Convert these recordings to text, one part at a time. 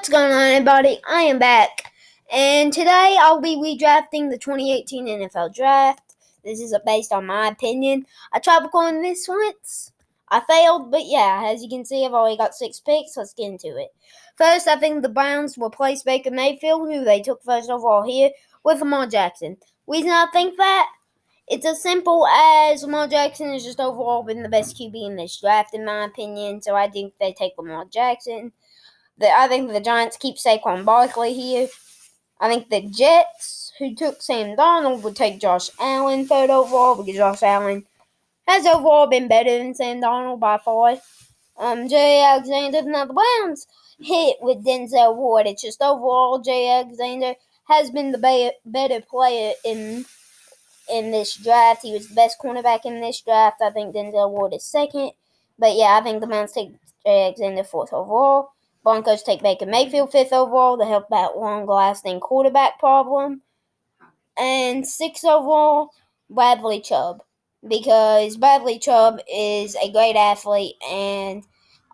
What's going on, everybody? I am back, and today I'll be redrafting the 2018 NFL Draft. This is based on my opinion. I tried recording this once. I failed, but yeah, as you can see, I've already got 6 picks. Let's get into it. First, I think the Browns replace Baker Mayfield, who they took first overall here, with Lamar Jackson. Reason I think that? It's as simple as Lamar Jackson has just overall been the best QB in this draft, in my opinion, so I think they take Lamar Jackson. I think the Giants keep Saquon Barkley here. I think the Jets, who took Sam Darnold, would take Josh Allen third overall because Josh Allen has overall been better than Sam Darnold by far. Jay Alexander, now the Browns hit with Denzel Ward. It's just overall Jay Alexander has been the better player in this draft. He was the best cornerback in this draft. I think Denzel Ward is second. But yeah, I think the Browns take Jay Alexander fourth overall. Broncos take Baker Mayfield fifth overall to help that long-lasting quarterback problem. And sixth overall, Bradley Chubb. Because Bradley Chubb is a great athlete, and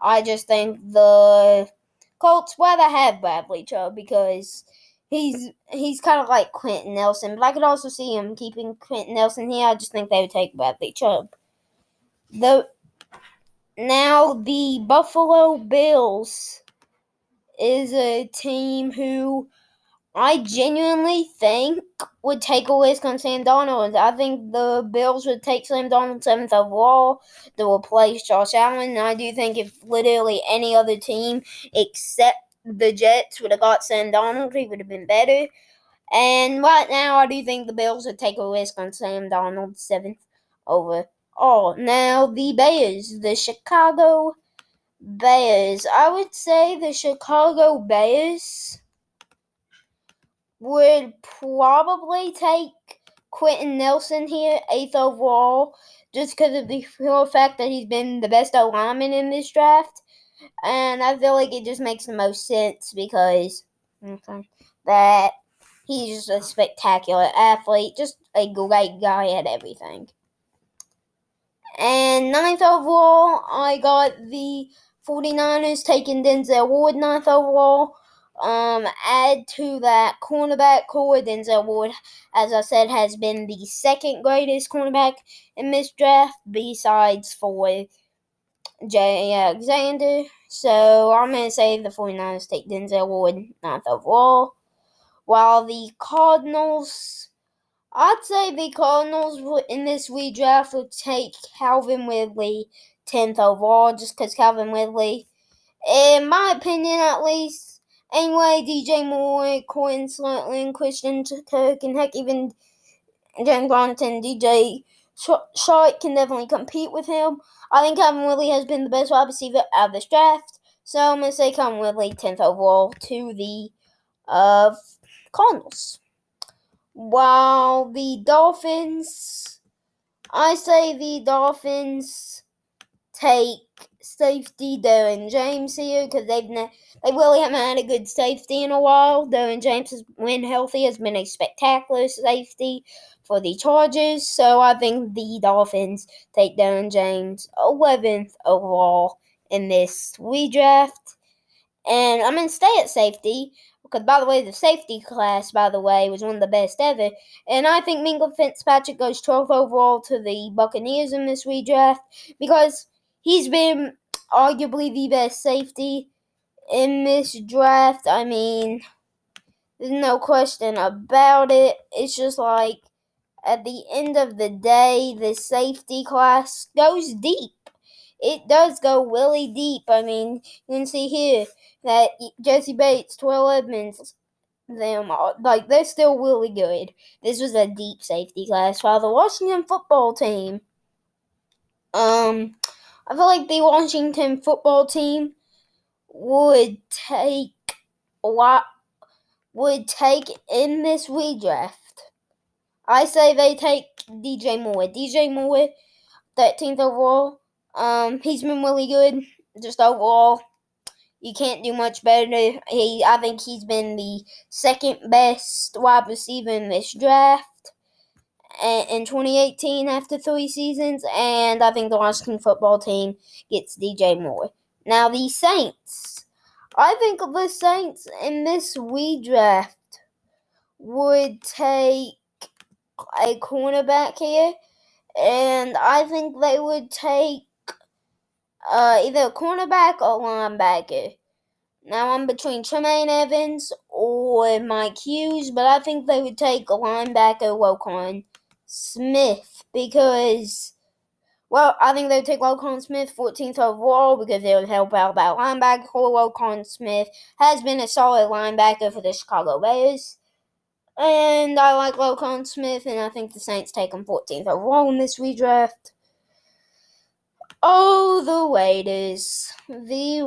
I just think the Colts rather have Bradley Chubb because he's kind of like Quentin Nelson. But I could also see him keeping Quentin Nelson here. I just think they would take Bradley Chubb. Now the Buffalo Bills is a team who I genuinely think would take a risk on Sam Darnold. I think the Bills would take Sam Darnold 7th overall to replace Josh Allen. I do think if literally any other team except the Jets would have got Sam Darnold, he would have been better. And right now, I do think the Bills would take a risk on Sam Darnold 7th overall. Now, the Bears, the Chicago Bears. I would say the Chicago Bears would probably take Quentin Nelson here, 8th overall, just because of the pure fact that he's been the best lineman in this draft. And I feel like it just makes the most sense because that he's just a spectacular athlete, just a great guy at everything. And 9th overall, I got the 49ers taking Denzel Ward 9th overall. Add to that cornerback core, Denzel Ward, as I said, has been the second greatest cornerback in this draft, besides for Jay Alexander. So I'm going to say the 49ers take Denzel Ward 9th overall. While the Cardinals, I'd say the Cardinals in this redraft would take Calvin Ridley 10th overall, just because Calvin Ridley, in my opinion at least, anyway, DJ Moore, Corey Sutherland, Christian Kirk, and heck, even James Bronson, DJ Shark can definitely compete with him. I think Calvin Ridley has been the best wide receiver out of this draft, so I'm going to say Calvin Ridley 10th overall to the Cardinals. While the Dolphins, I say the Dolphins take safety Derwin James here because they really haven't had a good safety in a while. Derwin James, when healthy, has been a spectacular safety for the Chargers. So I think the Dolphins take Derwin James 11th overall in this redraft. And I'm going to stay at safety because, by the way, the safety class, was one of the best ever. And I think Minka Fitzpatrick goes 12th overall to the Buccaneers in this redraft because he's been arguably the best safety in this draft. I mean, there's no question about it. It's just like, at the end of the day, the safety class goes deep. It does go really deep. I mean, you can see here that Jesse Bates, Terrell Edmonds, they're still really good. This was a deep safety class. While the Washington football team, I feel like the Washington football team would take in this redraft. I say they take DJ Moore. DJ Moore, 13th overall. He's been really good. Just overall, you can't do much better. I think he's been the second best wide receiver in this draft in 2018 after 3 seasons, and I think the Washington football team gets DJ Moore. Now the Saints. I think the Saints in this redraft would take a cornerback here, and I think they would take either a cornerback or linebacker. Now I'm between Tremaine Evans or Mike Hughes, but I think they would take a linebacker, Roquan Smith, because, well, I think they would take Roquan Smith 14th overall because it would help out that linebacker. Roquan Smith has been a solid linebacker for the Chicago Bears. And I like Roquan Smith, and I think the Saints take him 14th overall in this redraft. Oh, the Raiders. The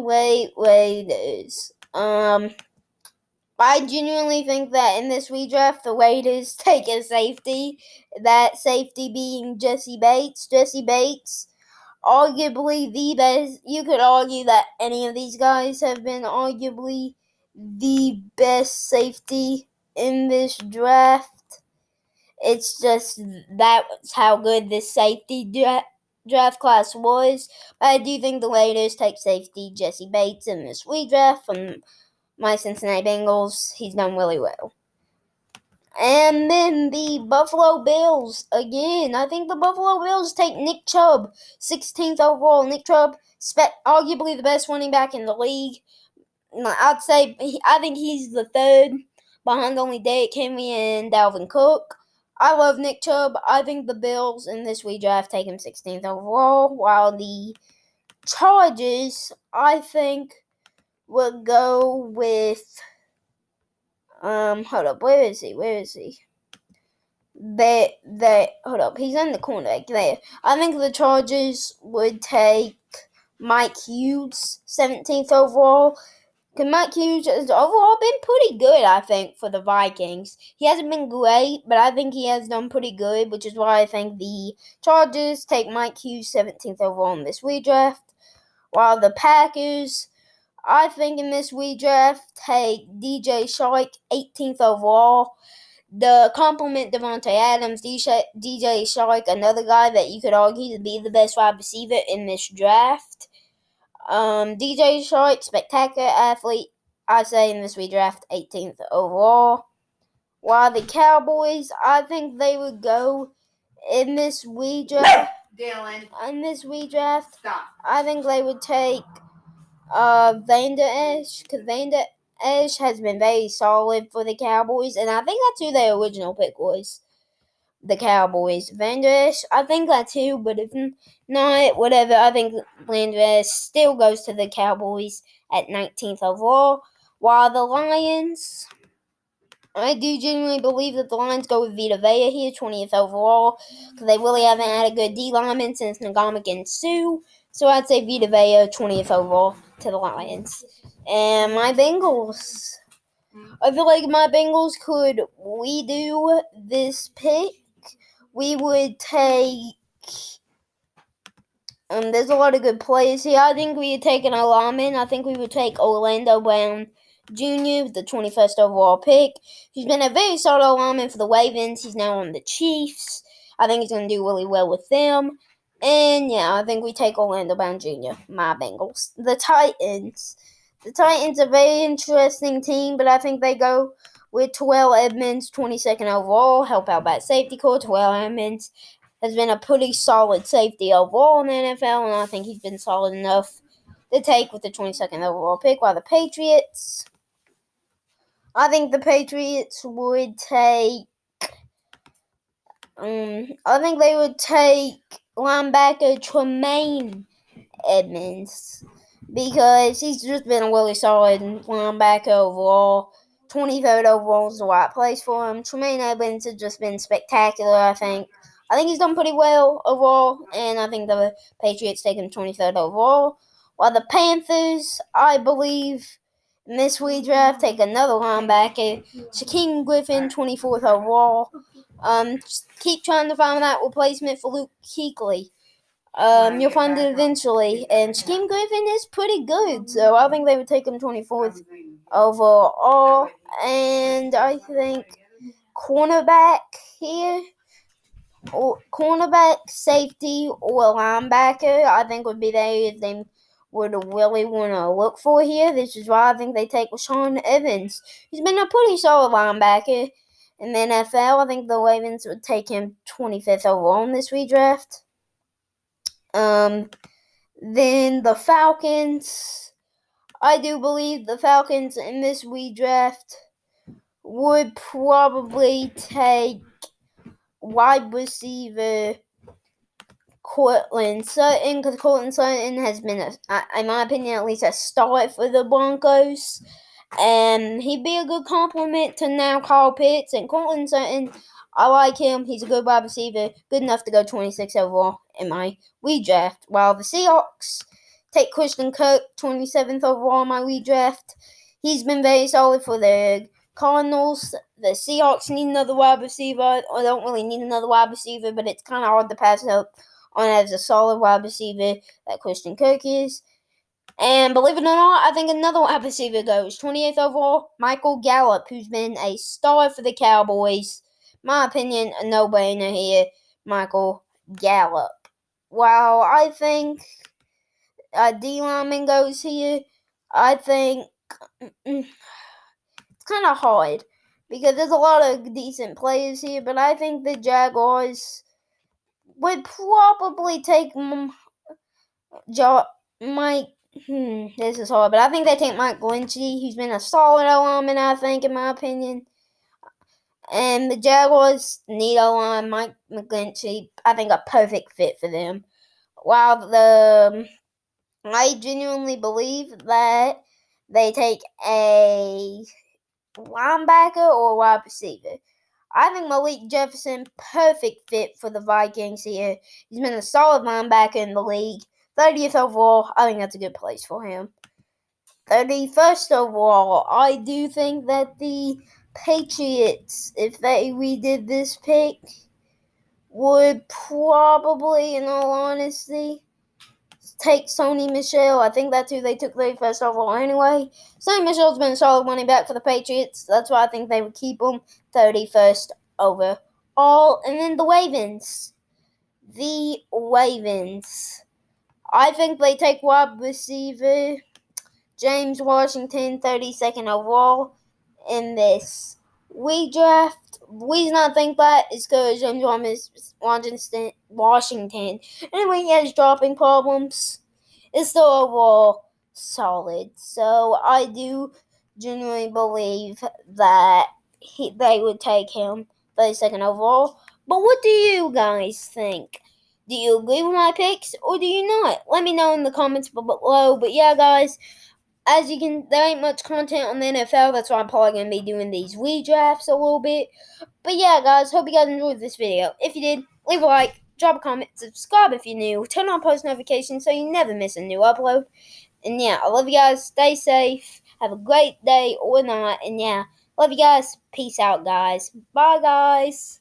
Raiders. I genuinely think that in this redraft, the Raiders take a safety. That safety being Jesse Bates. Jesse Bates, arguably the best. You could argue that any of these guys have been arguably the best safety in this draft. It's just that's how good this safety draft class was. But I do think the Raiders take safety Jesse Bates in this redraft from my Cincinnati Bengals. He's done really well. And then the Buffalo Bills, again, I think the Buffalo Bills take Nick Chubb, 16th overall. Nick Chubb, arguably the best running back in the league. I think he's the third, behind only Derrick Henry and Dalvin Cook. I love Nick Chubb. I think the Bills in this redraft take him 16th overall, while the Chargers, I think, would go with, hold up, where is he? Hold up, he's in the corner, there. I think the Chargers would take Mike Hughes, 17th overall. Because Mike Hughes has overall been pretty good, I think, for the Vikings. He hasn't been great, but I think he has done pretty good, which is why I think the Chargers take Mike Hughes 17th overall in this redraft. While the Packers, I think in this redraft, take DJ Shark 18th overall. The compliment Devontae Adams, DJ Shark, another guy that you could argue to be the best wide receiver in this draft. DJ Shark, spectacular athlete. I say in this redraft, 18th overall. While the Cowboys, I think they would go in this redraft. Dylan. In this redraft, Stop. I think they would take Van Der Esch, because Van Der Esch has been very solid for the Cowboys, and I think that's who their original pick was. The Cowboys. Van Der Esch, I think that too, but if not, whatever. I think Van Der Esch still goes to the Cowboys at 19th overall. While the Lions, I do genuinely believe that the Lions go with Vita Vea here, 20th overall, because they really haven't had a good D lineman since Nagamic and Sue. So I'd say Vita Vea, 20th overall to the Lions. And my Bengals. I feel like my Bengals could redo this pick. We would take, there's a lot of good players here. I think we would take an lineman. I think we would take Orlando Brown Jr., the 21st overall pick. He's been a very solid lineman for the Ravens. He's now on the Chiefs. I think he's going to do really well with them. And, yeah, I think we take Orlando Brown Jr., my Bengals. The Titans. The Titans are a very interesting team, but I think they go with Terrell Edmonds, 22nd overall, help out that safety core. Terrell Edmonds has been a pretty solid safety overall in the NFL, and I think he's been solid enough to take with the 22nd overall pick. While the Patriots, I think the Patriots would take, I think they would take linebacker Tremaine Edmonds, because he's just been a really solid linebacker overall. 23rd overall is the right place for him. Tremaine Edmonds has just been spectacular, I think. I think he's done pretty well overall, and I think the Patriots take him 23rd overall. While the Panthers, I believe, in this redraft, take another linebacker, Shaquem Griffin, 24th overall. Just keep trying to find that replacement for Luke Kuechly. You'll find it eventually. And Shaquem Griffin is pretty good, so I think they would take him 24th overall. And I think cornerback here, or cornerback, safety, or linebacker, I think would be there if they would really want to look for here. This is why I think they take Rashawn Evans. He's been a pretty solid linebacker in the NFL. I think the Ravens would take him 25th overall in this redraft. Then the Falcons. I do believe the Falcons in this redraft would probably take wide receiver Cortland Sutton, because Cortland Sutton has been, in my opinion, at least a start for the Broncos. And he'd be a good compliment to now Kyle Pitts. And Cortland Sutton, I like him. He's a good wide receiver, good enough to go 26 overall in my redraft. While the Seahawks take Christian Kirk 27th overall in my redraft. He's been very solid for the Cardinals. The Seahawks need another wide receiver. I don't really need another wide receiver, but it's kind of hard to pass up on as a solid wide receiver that Christian Kirk is. And believe it or not, I think another wide receiver goes 28th overall, Michael Gallup, who's been a star for the Cowboys. My opinion, a no-brainer here, Michael Gallup. While I think D lineman goes here, I think it's kind of hard because there's a lot of decent players here, but I think the Jaguars would probably take Mike. This is hard, but I think they take Mike Glinchey. He's been a solid lineman, I think, in my opinion. And the Jaguars need a line. Mike McGlinchey, I think, a perfect fit for them. While I genuinely believe that they take a linebacker or wide receiver. I think Malik Jefferson, perfect fit for the Vikings here. He's been a solid linebacker in the league. 30th overall, I think that's a good place for him. 31st overall, I do think that the Patriots, if they redid this pick, would probably, in all honesty, take Sony Michel. I think that's who they took 31st overall anyway. Sony Michel's been a solid running back for the Patriots. That's why I think they would keep him 31st overall. And then the Ravens. I think they take wide receiver James Washington 32nd overall in this redraft. The reason I think that is because James Washington, anyway, he has dropping problems. It's still overall solid. So I do genuinely believe that they would take him 32nd overall. But what do you guys think? Do you agree with my picks or do you not? Let me know in the comments below. But yeah, guys, as you can, there ain't much content on the NFL. That's why I'm probably going to be doing these redrafts a little bit. But yeah, guys, hope you guys enjoyed this video. If you did, leave a like, drop a comment, subscribe if you're new, turn on post notifications so you never miss a new upload. And yeah, I love you guys. Stay safe. Have a great day or night. And yeah, love you guys. Peace out, guys. Bye, guys.